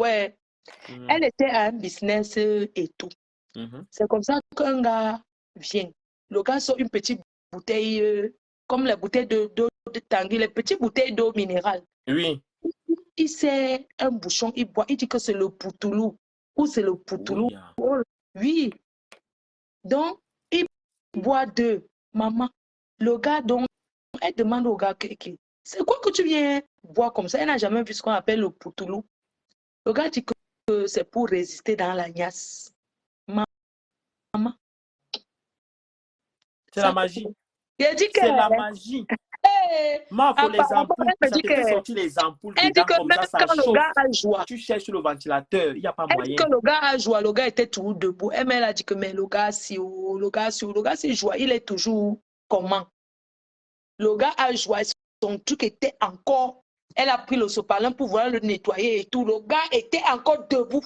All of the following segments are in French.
Ouais. Elle était à un business et tout. C'est comme ça qu'un gars vient. Le gars sort une petite bouteille, comme la bouteille d'eau de Tanguy, les petites bouteilles d'eau minérale. Oui. Il sert un bouchon, il boit, il dit que c'est le poutoulou. Ou c'est le poutoulou. Oui. Donc, il boit deux. Maman, le gars, donc, elle demande au gars, c'est quoi que tu viens boire comme ça? Elle n'a jamais vu ce qu'on appelle le poutoulou. Le gars dit que c'est pour résister dans la gnasse. Maman. C'est la magie. C'est la magie. Moi, faut les ampoules. Ça te fait sortir les ampoules dedans comme ça, ça chauffe. Le gars a joie. Tu cherches le ventilateur, il n'y a pas moyen. Elle dit que le gars a joie, le gars était toujours debout. Elle a dit que mais le gars, c'est joie. Il est toujours comment? Le gars a joie, son truc était encore. Elle a pris le sopalin pour pouvoir le nettoyer et tout. Le gars était encore debout.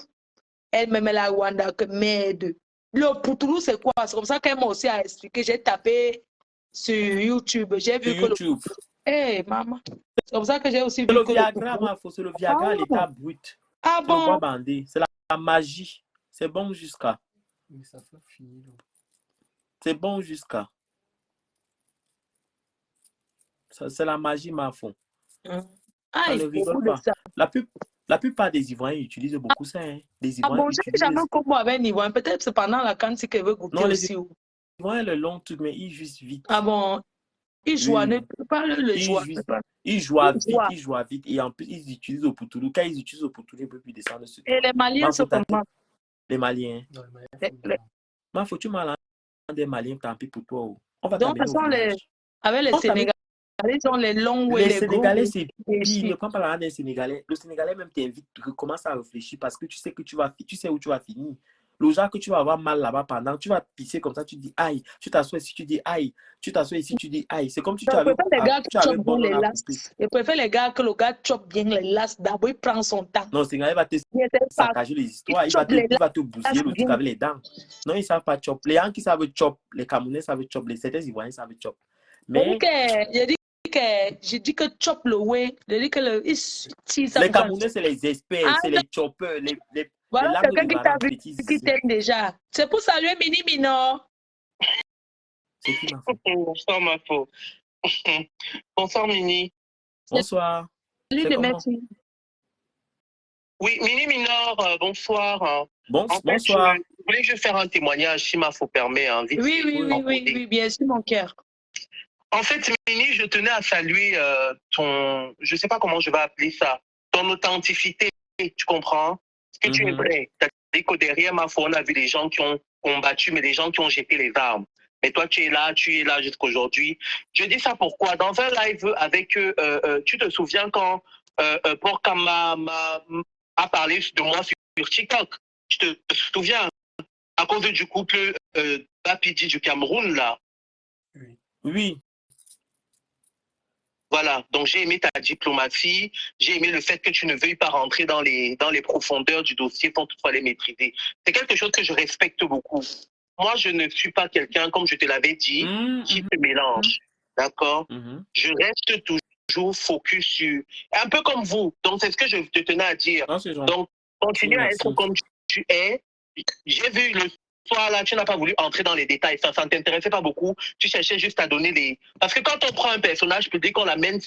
Elle-même, elle a wanda que merde. Le poutoulou, c'est quoi? C'est comme ça qu'elle m'a aussi expliqué. J'ai tapé sur YouTube. J'ai vu que YouTube. Maman. C'est comme ça que j'ai aussi vu le que Viagra, c'est le Viagra à l'état brut. Ah bon? Le bois bandé. C'est la magie. C'est bon jusqu'à. C'est bon jusqu'à. C'est la magie, ma fond. Ça ne rigole pas. La plupart des Ivoiriens utilisent beaucoup ça. Hein. Les Ivoiriens j'ai jamais compris avec un Ivoirien. Peut-être c'est pendant la canne qu'elle veut goûter aussi. Les Ivoiriens, le long truc, mais ils jouent vite. Ah bon? Ils jouent, ne pas le jouer. Ils jouent vite. Et en plus, ils utilisent au poutoulou. Quand ils utilisent au poutoulou, ils ne peuvent plus descendre dessus. Et les Maliens, c'est comment? Les Maliens. Ma faut-tu mal des Maliens, tant pis pour toi. On va donc, avec les Sénégalais, ils ont les longs ou les Sénégalais, c'est pire. Ne prends pas la des Sénégalais. Le Sénégalais même t'invite, commence à réfléchir parce que tu sais où tu vas finir. Le genre que tu vas avoir mal là-bas pendant, tu vas pisser comme ça, tu dis aïe. Tu t'assois ici, tu dis aïe. Tu t'assois ici, tu dis aïe. C'est comme si tu avais bon les lasses. Je préfère les gars que le gars chope bien les lasses. D'abord, il prend son temps. Non, Sénégalais va te saccager les histoires. Il va te bousiller le truc avec les dents. Non, ils ne savent pas chop. Les gens qui savent chop, les Camerounais savent chop, certains Ivoiriens savent chop. Mais j'ai dit que chop le way. J'ai dit que les Camerounais, c'est les experts, c'est les choppers, voilà, quelqu'un qui t'a vu, qui t'aime déjà. C'est pour saluer Mini Mino. C'est qui ma faute? Bonsoir, ma faute. Bonsoir, Mini. Bonsoir. Salut de merci. Oui, Mini Minor, bonsoir. Bonsoir. Je voulais juste faire un témoignage, si ma faute permet. Hein, oui, bien sûr, mon cœur. En fait, Mini, je tenais à saluer ton, je ne sais pas comment je vais appeler ça, ton authenticité, tu comprends? Que tu es vrai. C'est-à-dire que derrière ma foi, on a vu les gens qui ont combattu, mais les gens qui ont jeté les armes. Mais toi, tu es là jusqu'à aujourd'hui. Je dis ça pourquoi? Dans un live avec tu te souviens quand Porkama a parlé de moi sur TikTok? Tu te souviens? À cause du couple Bapidi du Cameroun, là. Oui. Voilà, donc j'ai aimé ta diplomatie, j'ai aimé le fait que tu ne veuilles pas rentrer dans les profondeurs du dossier sans toutefois les maîtriser. C'est quelque chose que je respecte beaucoup. Moi, je ne suis pas quelqu'un, comme je te l'avais dit, qui se mélange, d'accord? Je reste toujours focus sur... Un peu comme vous, donc c'est ce que je te tenais à dire. Donc, continue à être comme tu es. J'ai vu le soir là, tu n'as pas voulu entrer dans les détails, ça ne t'intéressait pas beaucoup, tu cherchais juste à donner les... Parce que quand on prend un personnage public, on l'amène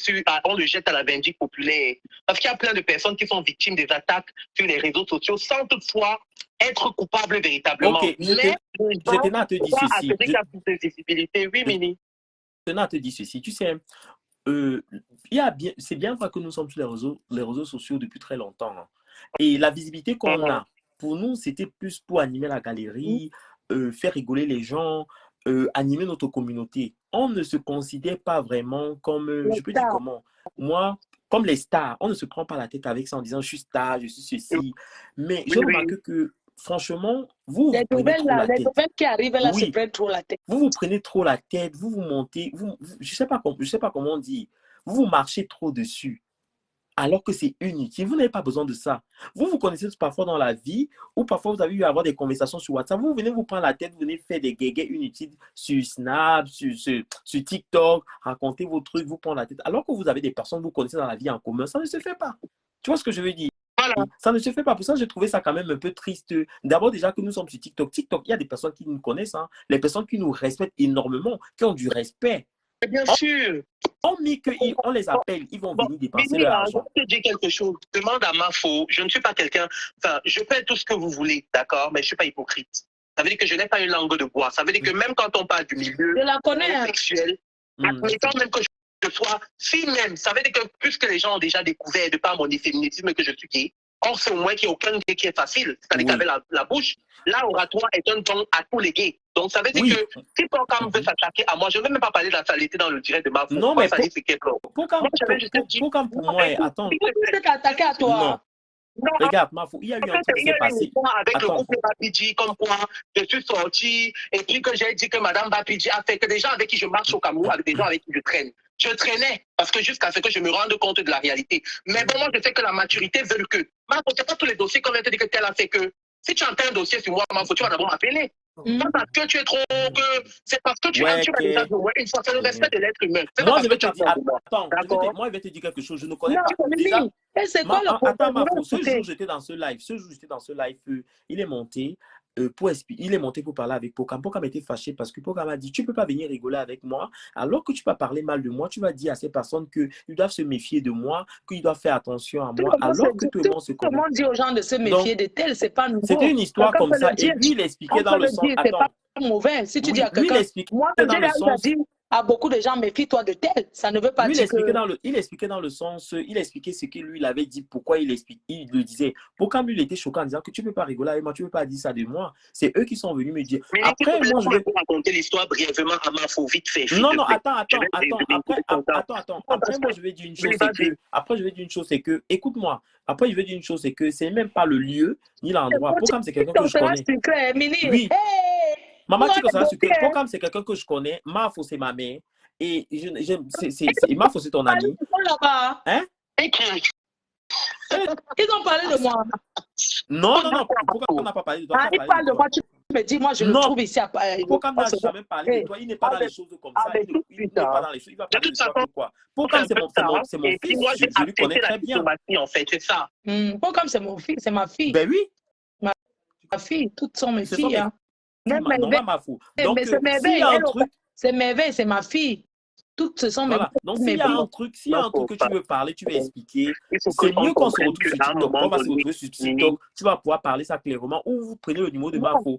on le jette à la vindicte populaire. Parce qu'il y a plein de personnes qui sont victimes des attaques sur les réseaux sociaux sans toutefois être coupables véritablement. Ok, je tenais à te dire ceci. Oui, Mini. Je tenais à te dire ceci. Tu sais, c'est bien vrai que nous sommes sur les réseaux sociaux depuis très longtemps. Hein. Et la visibilité qu'on a, pour nous, c'était plus pour animer la galerie, faire rigoler les gens, animer notre communauté. On ne se considère pas vraiment comme, je peux dire comment, moi, comme les stars. On ne se prend pas la tête avec ça en disant je suis star, je suis ceci. Mais j'ai remarqué que, franchement, vous prenez trop la tête. Les nouvelles qui arrivent là se prennent trop la tête. Vous prenez trop la tête, vous montez, je sais pas comment dire, vous marchez trop dessus. Alors que c'est inutile. Vous n'avez pas besoin de ça. Vous connaissez parfois dans la vie, ou parfois vous avez eu à avoir des conversations sur WhatsApp. Vous venez vous prendre la tête, vous venez faire des guéguets inutiles sur Snap, sur TikTok, raconter vos trucs, vous prendre la tête. Alors que vous avez des personnes que vous connaissez dans la vie en commun, ça ne se fait pas. Tu vois ce que je veux dire? Voilà. Ça ne se fait pas. Pour ça, j'ai trouvé ça quand même un peu triste. D'abord, déjà que nous sommes sur TikTok. TikTok, il y a des personnes qui nous connaissent, hein. Les personnes qui nous respectent énormément, qui ont du respect. Et bien sûr. Hormis qu'on les appelle, ils vont Bon, venir dépenser Mimi, leur hein, je argent. vais te dire quelque chose. Demande à Mafo. Je ne suis pas quelqu'un. Enfin, je fais tout ce que vous voulez, d'accord, mais je ne suis pas hypocrite. Ça veut dire que je n'ai pas une langue de bois. Ça veut dire que même quand on parle du milieu Je la connais. Hein. sexuel, admettant même que je sois fille même, ça veut dire que puisque les gens ont déjà découvert de par mon efféminisme que je suis gay, or c'est au moins qu'il n'y a aucun gay qui est facile. C'est-à-dire qu'avec la bouche, l'oratoire est un don à tous les gays. Donc ça veut dire que si Pocam veut s'attaquer à moi, je ne vais même pas parler de la salité dans le direct de Mafo. Non, mais Pocam pour moi, attends. Pourquoi tu t'es attaqué à toi? Non. Non, regarde, Mafo, il y a eu un truc qui s'est passé. Avec le couple Bapidji, comme quoi je suis sorti et puis que j'ai dit que Madame Bapidji a fait que des gens avec qui je marche au Cameroun, avec des gens avec qui je traîne. Je traînais parce que jusqu'à ce que je me rende compte de la réalité. Mais bon, moi, je sais que la maturité veut que. Mafo, c'est pas tous les dossiers qu'on vient te dire que tel a fait que. Si tu entends un dossier sur moi, Mafo, tu vas d'abord m'appeler. Pas parce que tu es trop que. C'est parce que tu as déjà de moi. Il faut faire le respect de l'être humain. Moi, je vais te dire, attends, moi, je vais te dire quelque chose. Je ne connais pas. Déjà, c'est quoi le problème? Attends, Mafo, ce jour, j'étais dans ce live, il est monté. Il est monté pour parler avec Pocam. Pocam était fâché parce que Pocam a dit tu ne peux pas venir rigoler avec moi alors que tu vas parler mal de moi. Tu vas dire à ces personnes qu'ils doivent se méfier de moi, qu'ils doivent faire attention à moi alors que tout le monde se connaît. Comment dire aux gens de se méfier de tel, c'est pas nouveau. C'était une histoire comme ça. Et lui, il expliquait dans le sens. C'est pas mauvais. Si tu dis à quelqu'un, moi, j'ai déjà dit à beaucoup de gens, méfie-toi de tel. Ça ne veut pas dire que... Il expliquait dans le sens, il expliquait ce que lui, il avait dit, pourquoi il le disait. Pourquoi lui, il était choquant en disant que tu ne peux pas rigoler avec moi, tu ne peux pas dire ça de moi. C'est eux qui sont venus me dire. Mais après, moi, je vais raconter l'histoire brièvement à Mafo, vite fait. Non, attends. Après, moi, je vais dire une chose, c'est que... Après, je vais dire une chose, c'est que... Écoute-moi. Après, je vais dire une chose, c'est que c'est même pas le lieu, ni l'endroit. Pourquoi c'est quelqu'un que je connais. Oui. Maman, tu sais que Pocam, c'est quelqu'un que je connais. Mafo, c'est ma mère. Et Mafo, c'est ton ami. Hein? Ils ont parlé de moi. Non. Pourquoi on n'a pas parlé de toi? Ils parlent de moi, tu me dis, moi, je le trouve ici. Pocam n'a jamais parlé de toi. Il n'est pas dans les choses comme ça. Il n'est pas dans les choses. Il va parler de toi quoi. Pocam, c'est mon fils. Je lui connais très bien. En fait, c'est ça. Pocam, c'est mon fils, c'est ma fille. Ben oui. Ma fille, toutes sont mes filles. Non, Mafo. Donc, c'est Merveille, c'est ma fille. Toutes ce sont mes filles. Donc, s'il y a un truc que tu veux parler, tu veux expliquer, c'est mieux qu'on se retrouve sur TikTok. On va se retrouver sur TikTok. Tu vas pouvoir parler ça clairement ou vous prenez le numéro de Mafo.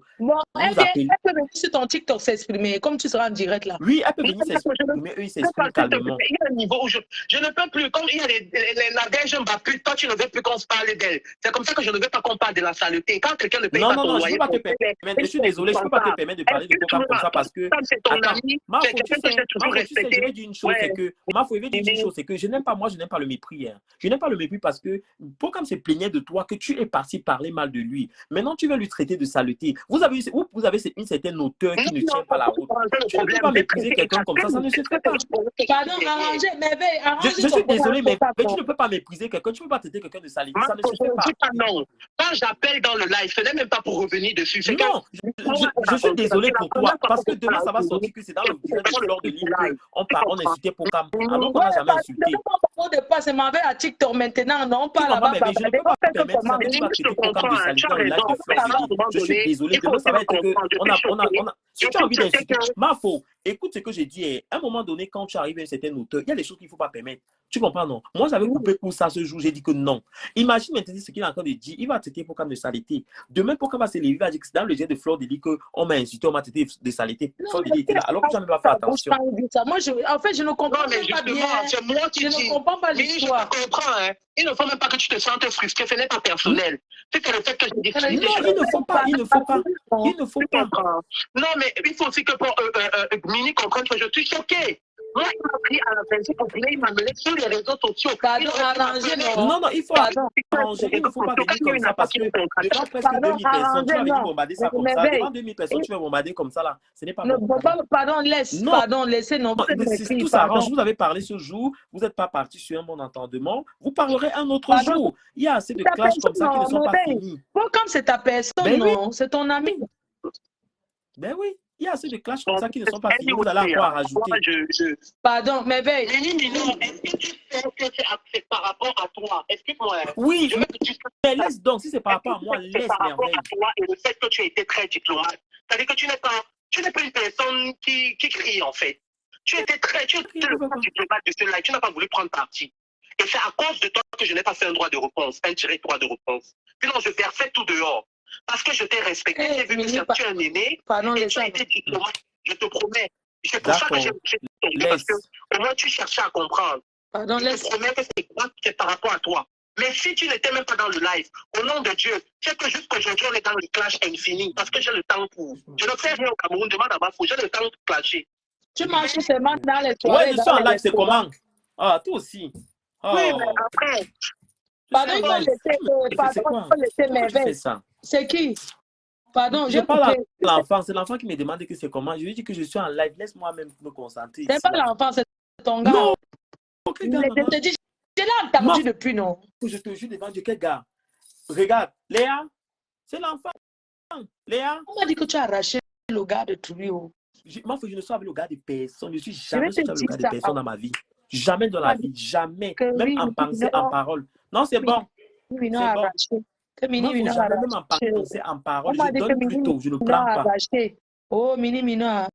Elle peut venir sur ton TikTok s'exprimer, comme tu seras en direct là. Oui, elle peut venir s'exprimer, eux, ils s'expriment calmement. Il y a un niveau où je ne peux plus, comme il y a la Nadège Mbappé, toi tu ne veux plus qu'on se parle d'elle. C'est comme ça que je ne veux pas qu'on parle de la saleté. Quand quelqu'un ne paye pas ton loyer... Non, je ne peux pas te permettre. Je suis désolé, je ne peux pas te permettre de parler de Pocam comme ça parce que... Mafo, tu sais, je vais dire une chose, c'est que Mafo, je vais dire une chose, c'est que je n'aime pas le mépris. Hein. Je n'aime pas le mépris parce que Pocam se plaignait de toi, que tu es parti parler mal de lui. Maintenant, tu veux lui traiter de saleté. Vous avez une certaine hauteur qui ne tient pas la route. Tu ne peux pas mépriser quelqu'un comme ça ne se fait pas. Pardon, arrangez. Je suis désolé, mais tu ne peux pas mépriser quelqu'un, tu ne peux pas traiter quelqu'un de saleté, ça ne se fait pas. Non. Quand j'appelle dans le live, ce n'est même pas pour revenir dessus. Non, je suis désolé pour toi, parce que demain, ça va sortir que c'est dans le direct de Fleur de Lille qu'on insultait Pocam. Alors qu'on n'a jamais insulté. C'est ma veille à TikTok maintenant, non, pas là-bas. Mais je ne peux pas permettre ça, mais tu vas traiter Pocam de saleté dans le live de Fleur de Lille. Je suis désolé, demain, ça va être que... Si tu as envie d'insulter, Mafo, écoute ce que j'ai dit. À un moment donné, quand tu arrives à une certaine hauteur, il y a des choses qu'il ne faut pas permettre. Tu comprends, non? Moi, j'avais coupé pour ça ce jour. J'ai dit que non. Imagine maintenant ce qu'il est en train de dire. Il va traiter Pocam de saleté. Demain, Pocam va se lever, il va dire que c'est dans le jet de Fleur de Lille qu'on m'a insulté, on m'a traité de saleté. Fleur de Lille était là. Alors que tu n'as même pas fait attention. Moi, en fait, je ne comprends pas bien. C'est moi qui dis. Je ne comprends pas l'histoire. Je comprends, hein. Il ne faut même pas que tu te sentes frustré. Ce n'est pas personnel. C'est que le fait que je dis. Non, il ne faut pas. Non, mais il faut aussi que Mini comprenne que je suis choqué. Moi, il m'a pris à la principe populaire, il m'a mené sur les réseaux sociaux. Non, il faut arranger. Il ne faut pas venir comme ça parce que devant presque 2000 personnes, tu vas venir bombarder ça comme ça. Devant 2000 personnes, tu vas bombarder comme ça là. Ce n'est pas bon. Pardon, laissez. Non, tout s'arrange. Vous avez parlé ce jour, vous n'êtes pas parti sur un bon entendement. Vous parlerez un autre jour. Il y a assez de clashs comme ça qui ne sont pas finis. Comme c'est ta personne, non, c'est ton ami. Ben oui. Il y a assez de clashs comme ça qui ne sont pas finis. Vous allez encore rajouter. Pardon, mais veille. Est-ce que tu sais que c'est par rapport à toi? Explique-moi. Oui, Je veux que tu mais laisse donc. Si c'est par rapport à moi, laisse par rapport merveille. à toi et le fait que tu as été très diplomate. C'est-à-dire que tu n'es pas une personne qui crie, en fait. Tu étais le diplomate de cela et tu n'as pas voulu prendre parti. Et c'est à cause de toi que je n'ai pas fait un droit de réponse, un tiré droit de réponse. Sinon, je versais tout dehors. Parce que je t'ai respecté, j'ai vu que tu es un aîné et tu as été diplomate, je te promets. C'est pour ça que j'ai tombé, parce que au moins tu cherchais à comprendre. Pardon, je te promets que c'est par rapport à toi. Mais si tu n'étais même pas dans le live, au nom de Dieu, c'est que jusqu'aujourd'hui on est dans le clash infini, parce que j'ai le temps pour. Je ne fais rien au Cameroun, demande à ma fou, j'ai le temps pour clasher. Tu marches seulement dans les soirées. Ouais, je suis en live, c'est comment? Ah, toi aussi. Oh. Oui, mais après. Pardon, il faut laisser merveille. C'est qui? Pardon, je parle à l'enfant. C'est l'enfant qui me demande que c'est comment. Je lui dis que je suis en live. Laisse-moi même me concentrer. C'est pas l'enfant, c'est ton gars. Non. Quel gars, maman? Je l'ai entendu depuis, non? Je te jure devant Dieu, quel gars? Regarde, Léa, c'est l'enfant. Léa. On m'a dit que tu as arraché le gars de Trio. Moi, je ne suis avec le gars de personne. Je suis jamais sorti avec le gars de personne dans ma vie. Jamais dans la vie. Jamais. Même en pensée, en parole. Non, c'est bon. C'est bon. Moi, faut jamais même en penser en parole. Je donne plutôt, je ne prends pas. Oh, Mini Mino.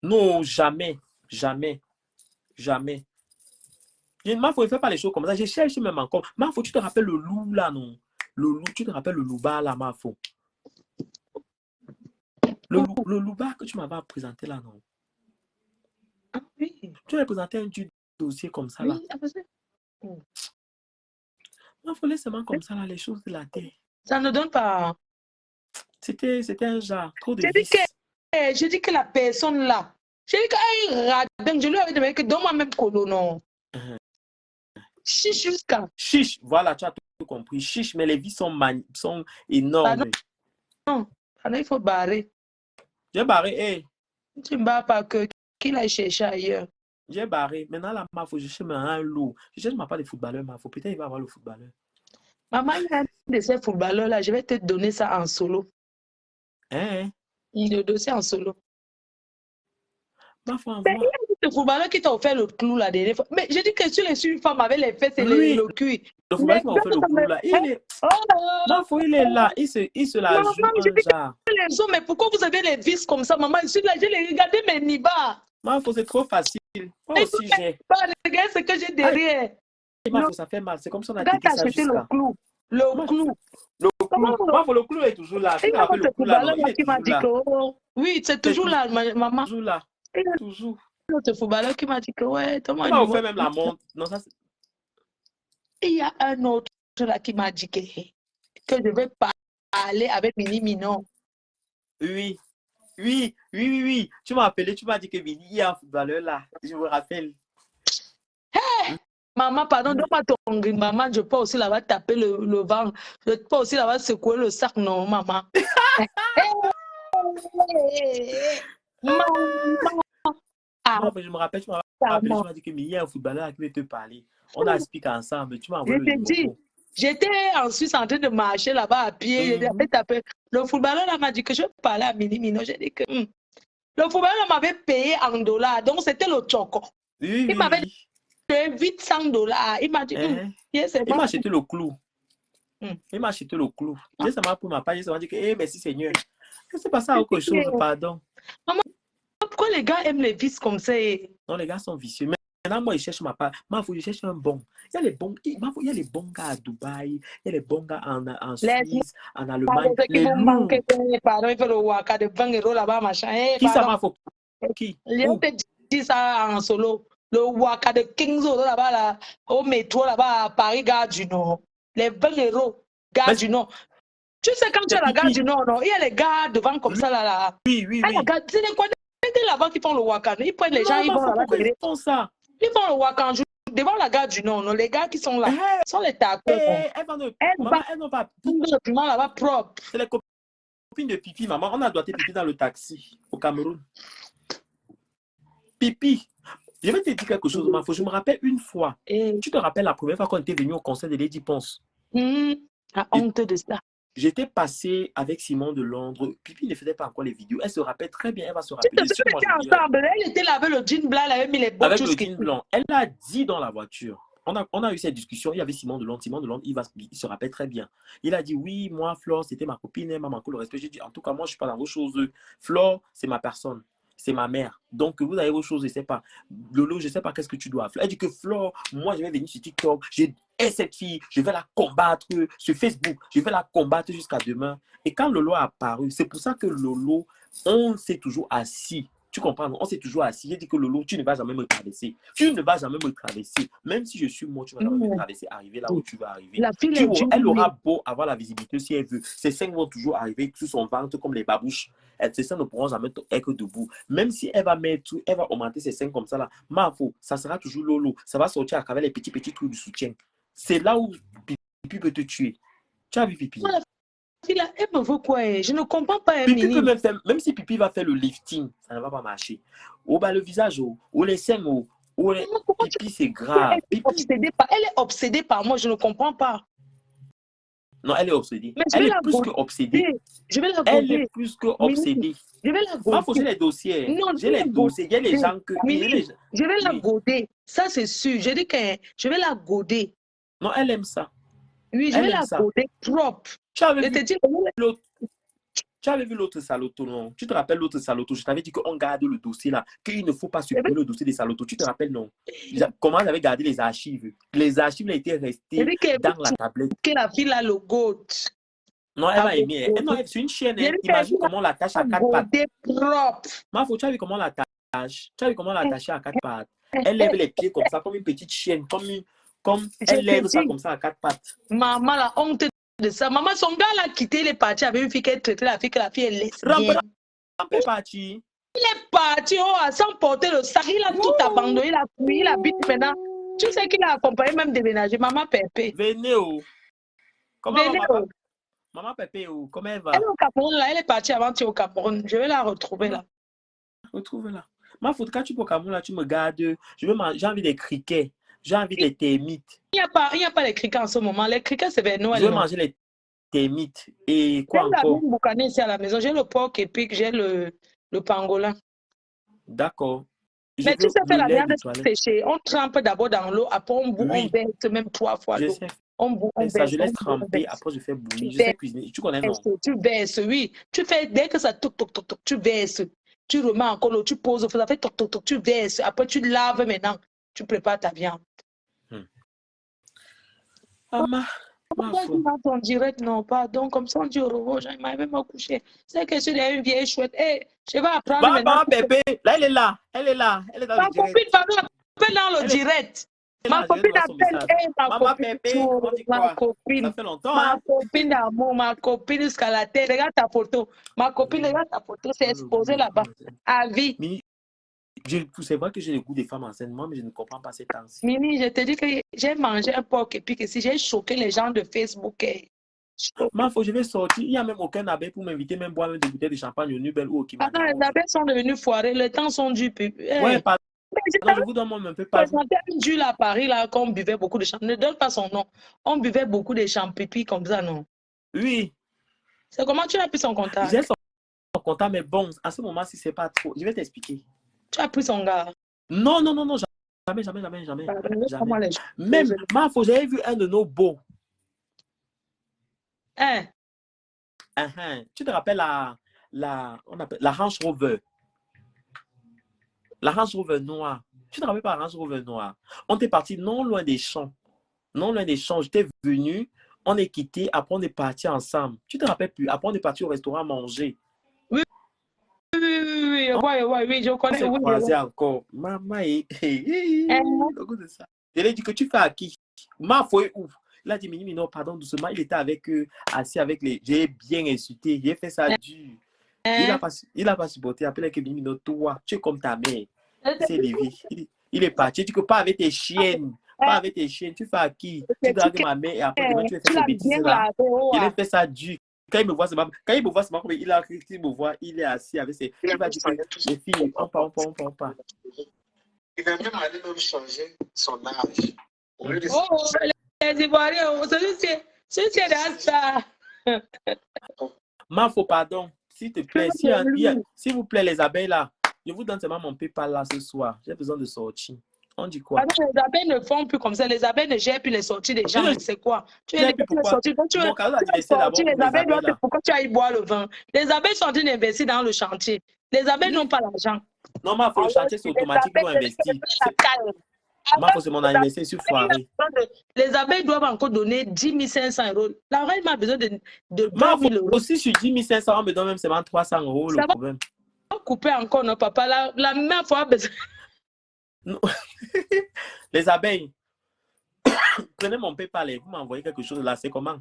Non, jamais. Jamais. Jamais. Ma faut ne faire pas les choses comme ça. Je cherche même encore. Ma faut, tu te rappelles le loup là, non? Le loup, tu te rappelles le louba là, ma faut. Le louba que tu m'avais présenté là, non? Ah oui. Tu m'as présenté un dossier comme ça là. Oui, il faut laisser comme ça là, les choses de la terre. Ça ne donne pas. C'était un genre, trop de vices. Je dis que la personne là, je dis qu'elle radin, je lui avais demandé que donne-moi même colo, non. Chiche jusqu'à. Chiche, voilà, tu as tout compris. Chiche, mais les vies sont énormes. Non, il faut barrer. J'ai barré, hey. Tu ne barres pas que qu'il aille chercher ailleurs. J'ai barré. Maintenant, là, il faut que je cherche un loup. Je cherche pas de footballeur, mais peut-être il va avoir le footballeur. Maman, il y a un de ces footballeurs-là. Je vais te donner ça en solo. Hein? Le dossier en solo. Ma foi, mais il y a un footballeur qui t'a offert le clou la dernière fois. Mais je dis que tu les une femme avec les fesses et le cul. Le footballeur qui m'a offert le clou là. Ma foi, il est là. Il se la joue en genre. Les hommes, mais pourquoi vous avez les vis comme ça, maman? Je suis là, je les regardé mes nibas. Ma foi, c'est trop facile. Moi aussi, j'ai. Regarde ce que j'ai derrière. Ma foi, ça fait mal. C'est comme ça qu'on a acheté ça jusqu'à. Le clou. Le clou. Le clou est toujours là. Tu rappelles le clou là, non? Il est toujours là. Oui, c'est toujours là, maman. Toujours là. Toujours. L'autre footballeur qui m'a dit que ouais, il m'a offert même la montre. Non, ça, il y a un autre là qui m'a dit que je vais parler avec Mini Minon. Oui. Tu m'as appelé, tu m'as dit que Mini, il y a un footballeur là. Je me rappelle. Hey! Maman, pardon, donne-moi ton green. Maman, je peux aussi là-bas taper le vent. Je peux aussi là-bas secouer le sac, non, maman. Maman. Non, mais je me rappelle, tu m'as appelé, tu m'as dit que il y a un footballeur qui veut te parler. On a expliqué ensemble, tu m'as envoyé le numéro. J'étais en Suisse en train de marcher là-bas à pied. Le footballeur là m'a dit que je parlais à Mini Mino. J'ai dit que le footballeur m'avait payé en dollars. Donc c'était le choco. Il m'avait payé $800. Il m'a dit il m'a acheté le clou. Il m'a acheté le clou. J'ai ça pour ma page. Il m'a dit que merci Seigneur. C'est pas ça autre chose, pardon. Maman, pourquoi les gars aiment les vices comme ça? Non, les gars sont vicieux. Maintenant, moi, je cherche ma part. Moi, il faut que je cherche un bon. Il y a les bons, gars à Dubaï, il y a les bons gars en Suisse, en Allemagne. Les loups. Pardon, il fait le waka de 20 € là-bas, machin. Qui ça m'a fait? Qui? Je te dis ça en solo. Le waka de 15 € là-bas, là, au métro, là-bas, à Paris, Gare du Nord. Les 20 €, Gare du Nord. Tu sais, quand tu es à la Gare du Nord, non, il y a les gars devant comme ça, là. Oui. C'est quoi? C'est là-bas qui font le waka. Ils prennent les gens, ils vont là-bas. Ils font ça. Ils font le waka devant la Gare du Nord. Non, les gars qui sont là sont les tacos. Elles n'ont pas. Là-bas propre. C'est les copines de Pipi, maman. On a doigté Pipi dans le taxi au Cameroun. Pipi. Je vais te dire quelque chose, ma foi. Je me rappelle une fois. Tu te rappelles la première fois qu'on était venu au concert de Lady Ponce? La honte de ça. j'étais passé avec Simon de Londres. Pipi ne faisait pas encore les vidéos. Elle se rappelle très bien. Elle va se Tu rappeler. te souviens, on était ensemble. Elle était là avec le jean blanc, elle avait mis les bottes. Avec le jean blanc. Elle a dit dans la voiture. On a eu cette discussion. Il y avait Simon de Londres. Simon de Londres, il se rappelle très bien. Il a dit, oui, moi, Flore, c'était ma copine. Elle m'a manqué le respect. J'ai dit, en tout cas, moi, je ne suis pas dans vos choses. Flore, c'est ma personne. C'est ma mère. Donc, vous avez vos choses, je ne sais pas. Lolo, je ne sais pas qu'est-ce que tu dois faire. Elle dit que Flore, moi, je vais venir sur TikTok. Et cette fille, je vais la combattre sur Facebook. Je vais la combattre jusqu'à demain. Et quand Lolo a apparu, c'est pour ça que Lolo, on s'est toujours assis. Tu comprends? On s'est toujours assis. J'ai dit que Lolo, tu ne vas jamais me traverser. Tu ne vas jamais me traverser. Même si je suis mort, tu ne vas jamais me traverser. Arriver là où tu vas arriver. Elle aura beau avoir la visibilité si elle veut. Ses seins vont toujours arriver sur son ventre comme les babouches. Ses seins ne pourront jamais être debout. Même si elle va augmenter ses seins comme ça là, ça sera toujours Lolo. Ça va sortir à travers les petits trous du soutien. C'est là où Pipi peut te tuer. Tu as vu Pipi? Elle me veut quoi? Je ne comprends pas. Pipi peut même si Pipi va faire le lifting, ça ne va pas marcher. Le visage, ou les seins, Pipi, c'est grave. Elle est obsédée par moi, je ne comprends pas. Non, elle est obsédée. Elle est plus que obsédée. Je vais la goder. Elle est plus que obsédée. Je vais la goder. Moi, j'ai les dossiers. Non, j'ai les dossiers. Il y a les gens que... Je vais la goder. Ça, c'est sûr. Je dis que je vais la goder. Non, elle aime ça. Oui, je vais la goder propre. Tu avais vu l'autre Saloto, non? Tu te rappelles l'autre Saloto? Je t'avais dit qu'on garde le dossier là, qu'il ne faut pas supprimer le dossier des Saloto. Tu te rappelles, non? Comment j'avais gardé les archives? Les archives étaient restées dans la tablette. Que la fille a le goût. Non, elle va aimer. Non, c'est une chienne. Imagine comment on l'attache à quatre pattes. Mafo, tu as vu comment on l'attache? Tu as vu comment on l'attachait à quatre pattes? Elle lève les pieds comme ça, comme une petite chienne, comme elle lève ça comme ça à quatre pattes. Maman, la honte de ça. Maman, son gars l'a quitté, il est parti avec une fille qui traitait la fille, que la fille est lesbienne. Il est parti. Il est parti, sans porter le sac. Il a tout abandonné, il a fui, il habite maintenant. Tu sais qu'il a accompagné même déménager. Maman Pépé. Venez où? Comment Maman Pépé où? Comment elle va? Elle est au Cameroun, là. Elle est partie avant au Cameroun. Je vais la retrouver là. Retrouve-la. Ma faute, quand tu vas au Cameroun, là, tu me gardes. J'ai envie des criquets. J'ai envie des termites. Il n'y a pas les criquets en ce moment. Les criquets, c'est vers Noël. Je veux manger les termites. Et quoi encore? J'ai la même boucané ici à la maison. J'ai le porc épic, j'ai le pangolin. D'accord. Mais tu sais faire la viande séchée. On trempe d'abord dans l'eau, après on bout, on verse même 3 fois l'eau. On bout, on verse. Je laisse tremper, après je fais bouillir. Je sais cuisiner. Tu connais, non? Tu verses, oui. Tu fais, dès que ça toc, toc, toc, toc, tu verses. Tu remets encore l'eau, tu poses, ça fait toc, toc, toc, tu verses. Après, tu laves maintenant. Tu prépares ta viande. Maman. En direct, non, pardon. Comme ça, on dit au revoir. J'arrive même à coucher. C'est que je suis une vieille chouette. Hey, je vais apprendre. Maman, bébé. Là, elle est là. Elle est là. Elle est dans le direct. Ma copine, pardon, appelle dans le direct. Ma copine appelle. Maman, bébé. On dit quoi? Ma copine. Ça fait longtemps. Ma copine d'amour, ma copine jusqu'à la tête. Regarde ta photo. Ma copine, regarde ta photo. C'est exposé là-bas. À vie. C'est vrai que j'ai le goût des femmes enceintes, moi, mais je ne comprends pas ces temps-ci. Mimi, je te dis que j'ai mangé un porc et puis que si j'ai choqué les gens de Facebook. Je vais sortir. Il n'y a même aucun abbé pour m'inviter, même boire des bouteilles de champagne au Nubel ou au Kimani. Attends, les abbés sont devenus foirés, les temps sont durs. Ouais, pardon. Je vous donne un peu pas. Un Jules à Paris, là, qu'on buvait beaucoup de champagne. Ne donne pas son nom. On buvait beaucoup de champagne comme ça, non? Oui. C'est comment tu as pris son contact? J'ai son contact, mais bon, à ce moment, si c'est pas trop, je vais t'expliquer. Tu as pris son gars? Non, jamais. Même, j'avais vu un de nos beaux. Hein? Tu te rappelles on appelle la Range Rover? La Range Rover noire. Tu te rappelles pas la Range Rover noire? On était parti non loin des champs. J'étais venu, on est quitté, après on est parti ensemble. Tu te rappelles plus? Après on est parti au restaurant manger. Oui, je connais. On s'est croisé encore. Maman, je lui ai dit que tu fais à qui? Ma foi est ouf. Il a dit, mais non, pardon, doucement. Il était avec eux, assis avec les. J'ai bien insulté. J'ai fait ça dur. Il n'a pas supporté. Après, que Mimino, toi, tu es comme ta mère. C'est Lévi. Il est parti. Tu ne peux pas avec tes chiennes. Pas avec tes chiennes. Tu fais à qui? Tu dragues ma mère et après, demain, tu vas faire tes bêtises là. Il a fait ça dur. Quand il me voit, c'est pas comme il a il me voit, il est assis avec ses. Il va dire que les filles, on part. Il va même aller même changer son âge. Les Ivoiriens, celui-ci est dans ça. Mafo, pardon. S'il te plaît, s'il vous plaît, les abeilles là, je vous donne seulement mon PayPal là ce soir. J'ai besoin de sortir. On dit quoi? Les abeilles ne font plus comme ça. Les abeilles ne gèrent plus les sorties des gens. C'est quoi? Tu gères es plus les pourquoi? sorties. Quand tu Mon veux cadeau d'anniversaire d'abord sortir, pour les les abeilles abeilles doivent. là. Pourquoi tu ailles boire le vin? Les abeilles sont en train d'investir dans le chantier. Les abeilles n'ont pas l'argent. Non, Mafo, le chantier c'est automatique, ils vont investir. Mafo, c'est mon anniversaire, je suis foiré. Les abeilles doivent encore donner 10 500 €. La reine m'a besoin de 20 Mafo, 000 €. aussi sur 10 500, on me donne même seulement 300 € le problème. Couper encore, non, papa. La même fois, besoin. Non. Les abeilles, prenez mon PayPal et vous m'envoyez quelque chose là, c'est comment?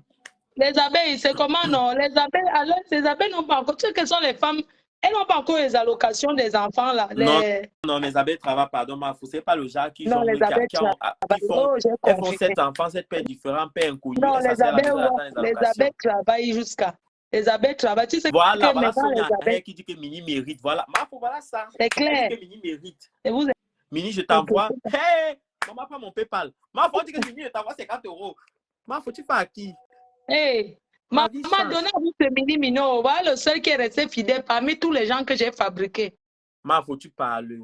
Les abeilles, c'est comment non? Les abeilles, alors, ces abeilles n'ont pas encore. Tu sais quelles sont les femmes? Elles n'ont pas encore les allocations des enfants là. Non, mes abeilles travaillent, pardon, Mafo. C'est pas le genre qui Non, jongle, les abeilles elles font 7 enfants, 7 pères différents, pères inconnus. Non, les abeilles travaillent jusqu'à. Les abeilles travaillent. Tu sais voilà, que voilà Sonia abeilles... qui dit que Mini mérite. Voilà, Mafo, voilà ça. C'est clair. Elle dit que Mini mérite. Et vous... Mini, je t'envoie. Hey, maman, pas mon PayPal. Mafo, dit que Mini, je t'envoie 50 €. Mafo, tu fais à qui? Hey, maman m'a donné à vous ce Mini Mino. Voilà le seul qui est resté fidèle parmi tous les gens que j'ai fabriqués. Mafo, tu parles.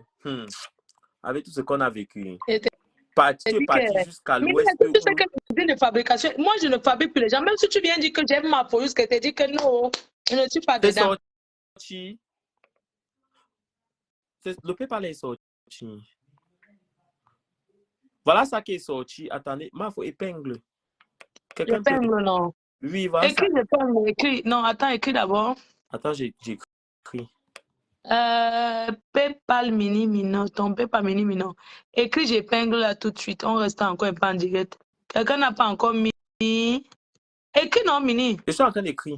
Avec tout ce qu'on a vécu. Tu es parti jusqu'à l'ouest. Tu sais que l'usine de fabrication, moi je ne fabrique plus les gens. Même si tu viens dire que j'aime ma police, que tu dis que non, je ne suis pas dedans. Sorti. Le PayPal est sorti. Voilà ça qui est sorti. Attendez, Mafo, épingle. Épingle, non. Oui, voilà. Écris l'épingle, écris. Non, attends, écris d'abord. Attends, j'ai écrit. PayPal Mini Mino, ton PayPal Mini Mino. Écris, j'épingle là tout de suite. On reste encore un peu en direct. Quelqu'un n'a pas encore mis. Écris non, Mini. Je suis en train d'écrire.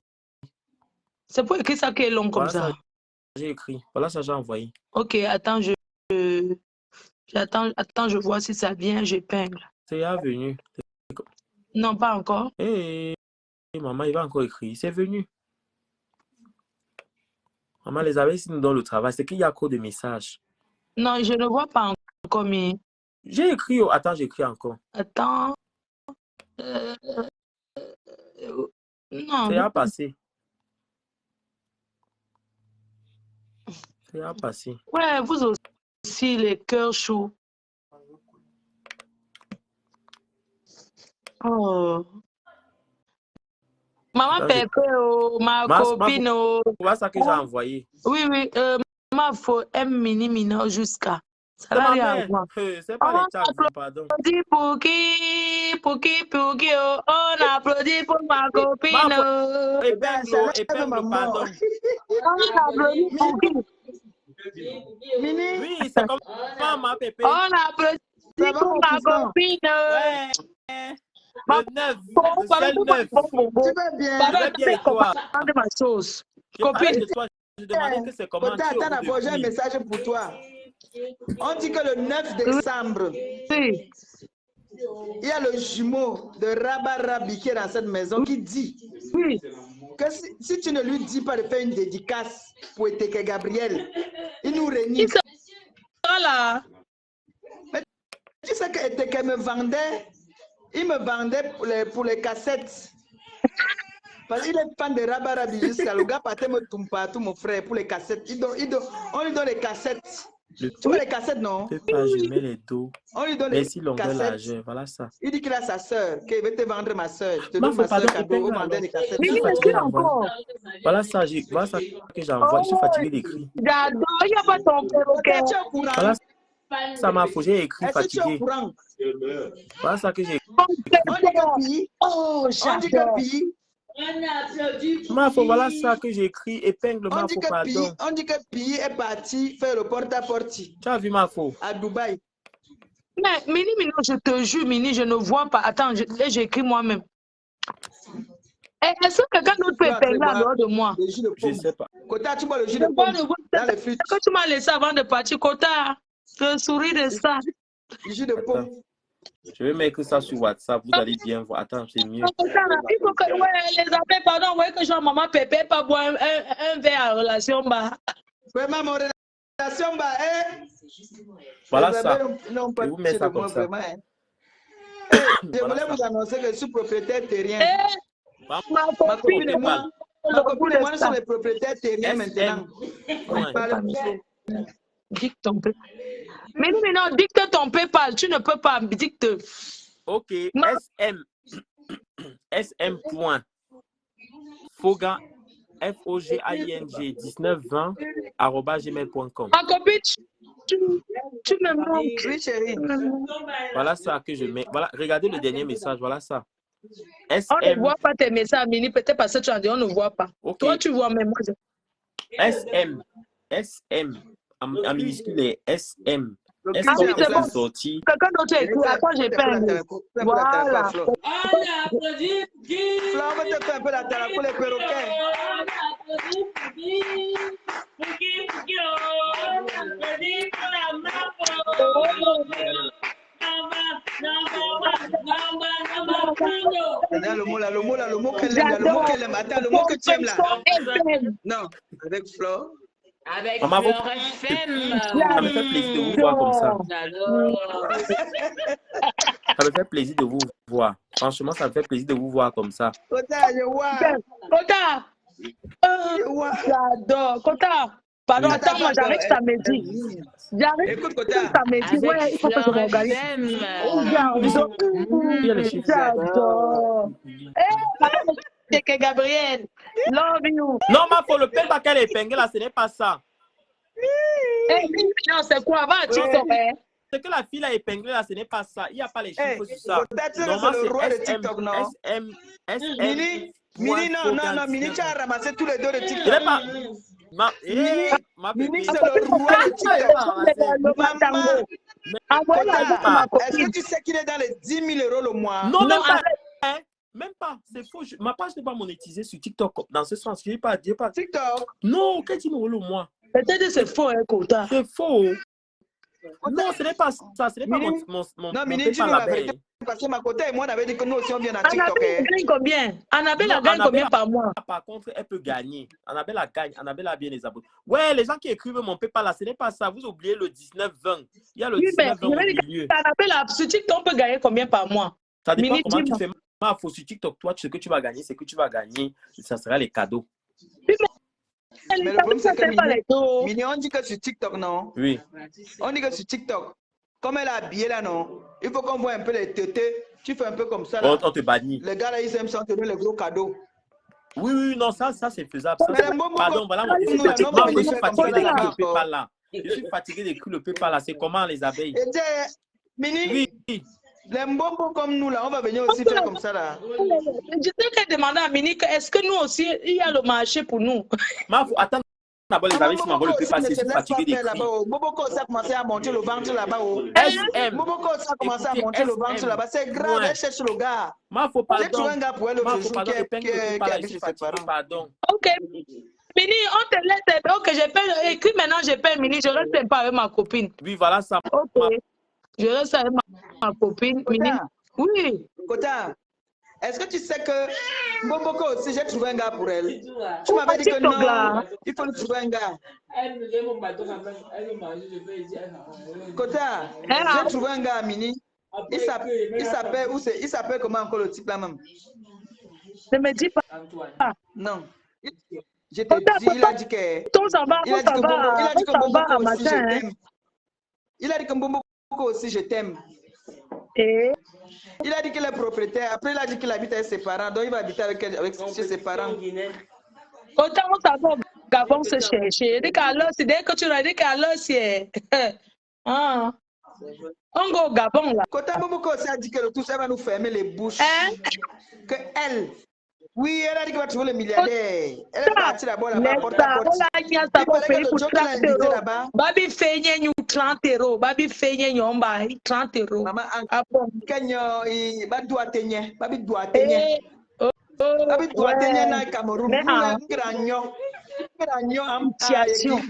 C'est pour écrire ça qui est long comme ça. J'ai écrit. Voilà ça, j'ai envoyé. Ok, attends, attends, je vois si ça vient, j'épingle. C'est venu. Non, pas encore. Maman, il va encore écrire. C'est venu. Maman, les abeilles, si nous donnent le travail, c'est qu'il y a encore des messages. Non, je ne vois pas encore, mais... J'ai écrit. Attends, j'écris encore. Attends. Non. C'est à passer. C'est à passer. Ouais, vous aussi, les cœurs chauds. Oh. Maman Pépé, ma copine. Voilà ça que j'ai envoyé. Oui, oui. Ma faut un mini mino jusqu'à. Ça va rien voir. C'est pas les chats, pardon. Pour qui, oh, on applaudit pour ma copine. Épingle, pardon. On applaudit pour qui? Oui, c'est comme maman Pépé. On applaudit pour ma copine. Ouais. Le 9. Le 9. Tu vas bien. Papa, bien et toi? De ma sauce. Copine. Je demandais que c'est comment. Attends d'abord, j'ai un message pour toi. On dit que le 9 décembre, oui, il y a le jumeau de Rabat Rabi qui est dans cette maison qui dit oui, que si tu ne lui dis pas de faire une dédicace pour Eteke Gabriel, il nous renie. Voilà. Mais tu sais que Eteke me vendait, il me vendait pour les cassettes. Parce qu'il est fan de Rabat Rabi jusqu'à le gars partait me tomber partout, mon frère, pour les cassettes. On lui donne les cassettes. Tu vois les cassettes, non? Je mets les dos. On lui donne les cassettes. Voilà ça. Il dit qu'il a sa soeur, qu'il veut te vendre ma soeur. Je te Non, donne ma soeur pardon, cadeau, vous vendez les cassettes. Mais il encore. Voilà ça que j'envoie. Je suis fatigué d'écrire. J'adore, il n'y a pas ton perroquet. Voilà ça m'a foutu, j'ai écrit fatigué. Voilà ça que j'ai écrit. On dit que pays. Oh, on dit que pays. Voilà ça que j'ai écrit. Épingle, on dit pardon. On dit que pays est parti faire le porte-à-porte. Tu as vu Mafo? À Dubaï. Mais Mini, je te jure, Mini, je ne vois pas. Attends, j'écris moi-même. Est-ce que quelqu'un d'autre peut épingler en dehors de moi? Je ne sais pas. Kota, tu bois le jus de pomme dans les flûtes. Quand tu m'as laissé avant de partir, Kota, je souris de ça. Le jus de pomme. Je vais mettre ça sur WhatsApp, vous allez bien voir. Attends, c'est mieux. Il faut que les appels, pardon, voyez que je vois maman Pépé pas boire un verre en relation bas. Vraiment, mon relation bas, voilà ça. Je vous mets ça comme ça. Je voulais vous annoncer que je suis propriétaire terrien. Pas Ma Ma copine copine et et moi, moi, le ma copine et bout moi, de nous sommes ça. les propriétaires terriens maintenant. Point. Dicte ton PayPal. Mais non, dicte ton PayPal. Tu ne peux pas. Dicte. Ok, Ma, sm.foga FOGAING 1920 @gmail.com. ma copine, tu me manques. Oui, chérie. Tu me manques. Voilà ça que je mets. Voilà, regardez le dernier message. Voilà ça. On ne SM. voit pas tes messages, Mini. Peut-être parce que tu as dit, on ne voit pas. Ok. Toi, tu vois, mais moi, je... SM. En minuscule, les SM. Le S Ah comme oui, cuisine en c'est bon. S de place. sortie. Quelqu'un d'autre a écrit. Attends, j'ai Fais pas un peu un la mot. tarakou. Fais un peu la tarakou Voilà. à Flo. Flo, on va te faire un peu la tarakou, les perroquets. Regarde le mot là, le mot là, le mot qu'elle aime là, le mot qu'elle aime. Attends, le mot que tu aimes là. Non, avec Flo. Avec Maman, Fleur FM. ça me fait plaisir de vous voir comme ça. J'adore. Ça me fait plaisir de vous voir. Franchement, ça me fait plaisir de vous voir comme ça. Kota, je vois. Kota. Je vois. J'adore. Kota. Pardon, Oui. attends, moi, j'arrive samedi. J'arrive Écoute, Kota. samedi. Ouais, Avec il faut que je Fleur m'organise. FM. J'adore. Il y a les chiffres. J'adore. C'est que Gabriel. Love you. Non, ma faut le PayPal qu'elle épingle là, ce n'est pas ça. Non, c'est quoi? Va à TikTok, hein? Ce que la fille a épinglé là, ce n'est pas ça. Il n'y a pas les chiffres sur ça. Kota, tu sais que Normalement, c'est le roi de c'est TikTok, non? SM. Mini, non, Mini, tu as ramassé tous les deux de Je n'ai TikTok. pas. Ma Mini, bébé. c'est le roi de TikTok. Maman, Kota, est-ce que tu sais qu'il est dans les 10 000 € le mois? Non, même pas. Hein? Même pas. C'est faux. Ma page n'est pas monétisée sur TikTok dans ce sens. Je n'ai pas. TikTok? Non, qu'est-ce que tu me le mois? Peut-être que c'est faux, hein, Kota. C'est faux. Non, ce n'est pas ça. Ce n'est pas mon Non, Mini, PayPal dis-nous la la vérité. veille. Parce que ma côté et moi, on avait dit que nous aussi, on vient à TikTok. Annabelle gagne combien? Annabelle Non, gagne combien Annabelle, par mois? par contre, elle peut gagner. Annabelle a gagne. Annabelle a bien les abonnés. Ouais, les gens qui écrivent mon PayPal là, ce n'est pas ça. Vous oubliez le 19-20. Il y a le Oui, mais 19-20 au milieu. Annabelle, sur TikTok, on peut gagner combien par mois? Ça dépend Mini, comment tu dis-moi. fais. Ma faut sur TikTok, toi, ce que tu vas gagner, c'est que tu vas gagner. Ça sera les cadeaux. Mais le problème, c'est que pas les dos. Mini, on dit que sur TikTok, non? Oui. On dit que sur TikTok, comme elle est habillée là, non? Il faut qu'on voit un peu les tétés. Tu fais un peu comme ça là. On te bannit. Les gars là, ils aiment s'en donner les gros cadeaux. Oui, oui, non, ça c'est faisable. Ça, Mais c'est- les mots, Pardon, voilà, nous, je suis là, fatigué. non, Moi, mais je ils suis font fatigué comme ça, d'écrire là, le PayPal là. Je suis fatigué d'écrire le PayPal là. C'est comment les abeilles? Et dis, Mini, Oui. les mbombo comme nous là, on va venir aussi faire comme ça là. Je t'ai demandé à Mini, est-ce que nous aussi, il y a le marché pour nous? Ma faut attendre d'abord les abeilles, si m'envoie le Boboko PayPal, aussi je ne se suis laisse fatigué pas faire d'écrire. là-bas. Boboko aussi a commencé à monter le ventre là-bas. SM. Boboko aussi a commencé à Écoutez, monter le ventre SM. là-bas. C'est grave, Ouais. elle cherche le gars. Ma faut J'ai trouvé pardon. un gars pour elle Ma l'autre faut jour pardon. Épingle le PayPal là, je habite suis ses fatigué, parents. pardon. Ok. Mini, on te laisse. Ok, je paye. Écris maintenant, je paye Mini. Je reste pas avec ma copine. Oui, voilà ça. Ok. Je reste avec ma copine. Mini. Kota, Oui. Kota, est-ce que tu sais que Boboko aussi, j'ai trouvé un gars pour elle. Tu Où m'avais dit que TikTok, non, là? il faut lui trouver un gars. Kota, j'ai trouvé un gars à Mini. Il s'appelle comment encore le type là même? Ne me dis pas. Non. Je te dis, il a dit que. On s'en va, Il a dit que on s'en va à Mbomoko aussi, je matin. t'aime. Il a dit que Mbomoko aussi, je t'aime. Et Il a dit qu'il est propriétaire. Après, il a dit qu'il habite avec ses parents. Donc, il va habiter avec chez ses parents. autant on s'en va au Gabon se chercher. Dès que tu l'as dit qu'à l'heure, c'est. Ah. On va au Gabon là. Kota Mbomoko aussi a dit que tout ça va nous fermer les bouches. Hein? Que elle. Oui, elle a dit qu'elle va trouver le milliardaire. Elle est partie là-bas, là-bas, porte à porte. Il paraît que le jour qu'elle a invité là-bas. Babi fait 30 €. Babi fait 30 €. Maman, Ah bon? Kenya, il va doit tenir. Babi doit tenir. Babi doit tenir dans le Cameroun. Mais ah. Amtiation.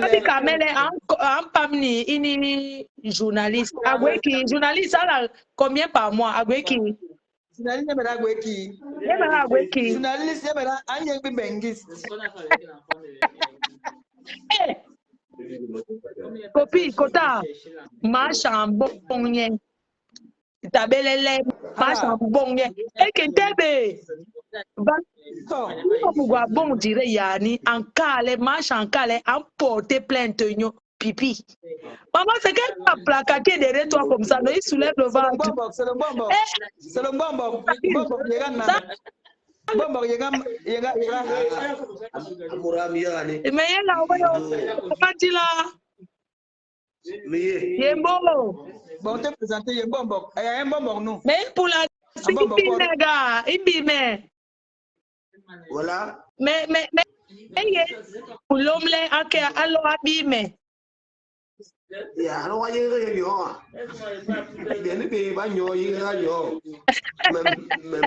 Babi Kamele en pamni ini journaliste. Agweki journaliste alors combien par mois? Agweki. Journaliste yemera Agweki. Yemera Agweki. Journaliste yemera Anyembi Bengis. Copie, Kota, marche en bon. Tabelele, marche en bon. Et que t'es bon dire yani en cale, marche en cale, en porter plainte pipi. Maman, c'est qu'elle a plaqué derrière toi comme ça, il soulève le ventre. C'est le bonbon. C'est le bonbon. Bonbon, Mais elle a envoyé comment tu l'as? Yembo. Bon, te présenter Yembombo. Il y a un bonbon, nous. Mais pour la gars, il Voilà. mais, pour l'homme, alors abîme. Ya, no wa yere yo. De ni be ba nyo yere yo. Me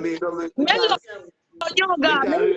Mais le gars,